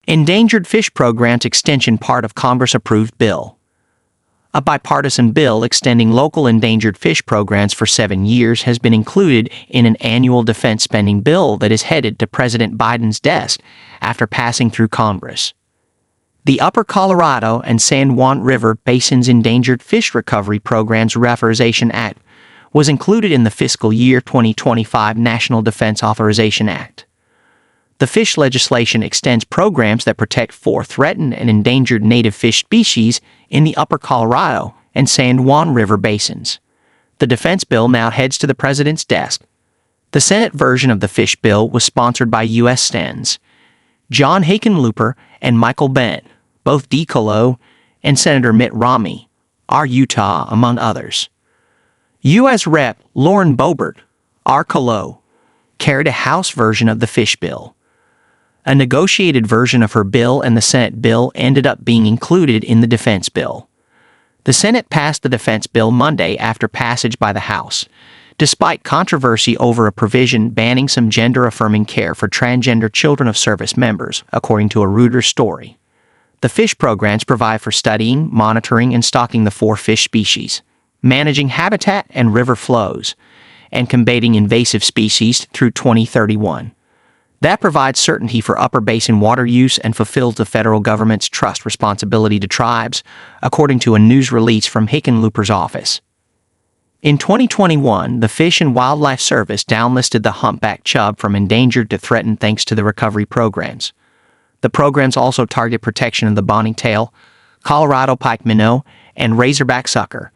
Endangered Fish Program's extension part of Congress-approved bill. A bipartisan bill extending local endangered fish programs for 7 years has been included in an annual defense spending bill that is headed to President Biden's desk after passing through Congress. The Upper Colorado and San Juan River Basins Endangered Fish Recovery Program's Reauthorization Act was included in the fiscal year 2025 National Defense Authorization Act. The fish legislation extends programs that protect 4 threatened and endangered native fish species in the Upper Colorado and San Juan River basins. The defense bill now heads to the president's desk. The Senate version of the fish bill was sponsored by U.S. Sens. John Hickenlooper and Michael Bennet, both DeColo, and Senator Mitt Romney, R. Utah, among others. U.S. Rep. Lauren Boebert, R. Colo, carried a House version of the fish bill. A negotiated version of her bill and the Senate bill ended up being included in the defense bill. The Senate passed the defense bill Monday after passage by the House, despite controversy over a provision banning some gender-affirming care for transgender children of service members, according to a Reuters story. The fish programs provide for studying, monitoring, and stocking the 4 fish species, managing habitat and river flows, and combating invasive species through 2031. That provides certainty for upper basin water use and fulfills the federal government's trust responsibility to tribes, according to a news release from Hickenlooper's office. In 2021, the Fish and Wildlife Service downlisted the humpback chub from endangered to threatened thanks to the recovery programs. The programs also target protection of the bonny tail, Colorado pike minnow, and razorback sucker.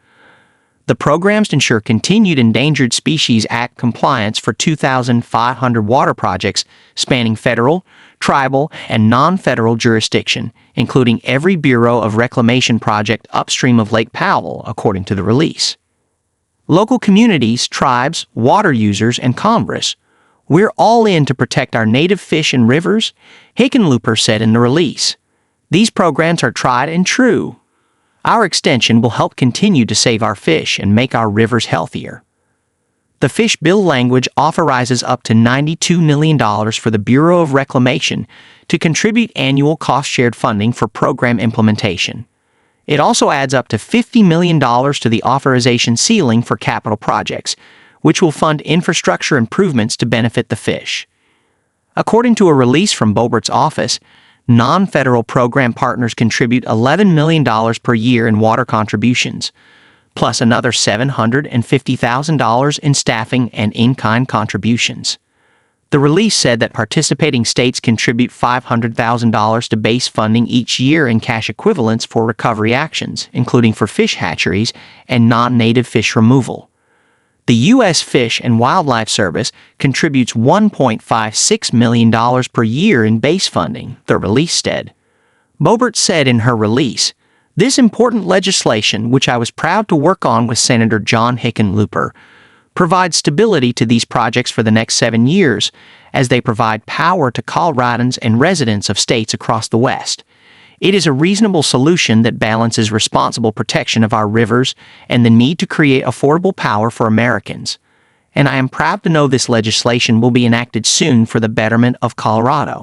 The programs ensure continued Endangered Species Act compliance for 2,500 water projects spanning federal, tribal, and non-federal jurisdiction, including every Bureau of Reclamation project upstream of Lake Powell, according to the release. Local communities, tribes, water users, and Congress, we're all in to protect our native fish and rivers, Hickenlooper said in the release. These programs are tried and true. Our extension will help continue to save our fish and make our rivers healthier. The fish bill language authorizes up to $92 million for the Bureau of Reclamation to contribute annual cost-shared funding for program implementation. It also adds up to $50 million to the authorization ceiling for capital projects, which will fund infrastructure improvements to benefit the fish. According to a release from Boebert's office, non-federal program partners contribute $11 million per year in water contributions, plus another $750,000 in staffing and in-kind contributions. The release said that participating states contribute $500,000 to base funding each year in cash equivalents for recovery actions, including for fish hatcheries and non-native fish removal. The U.S. Fish and Wildlife Service contributes $1.56 million per year in base funding, the release said. Boebert said in her release, "This important legislation, which I was proud to work on with Senator John Hickenlooper, provides stability to these projects for the next 7 years, as they provide power to Coloradans and residents of states across the West. It is a reasonable solution that balances responsible protection of our rivers and the need to create affordable power for Americans. And I am proud to know this legislation will be enacted soon for the betterment of Colorado."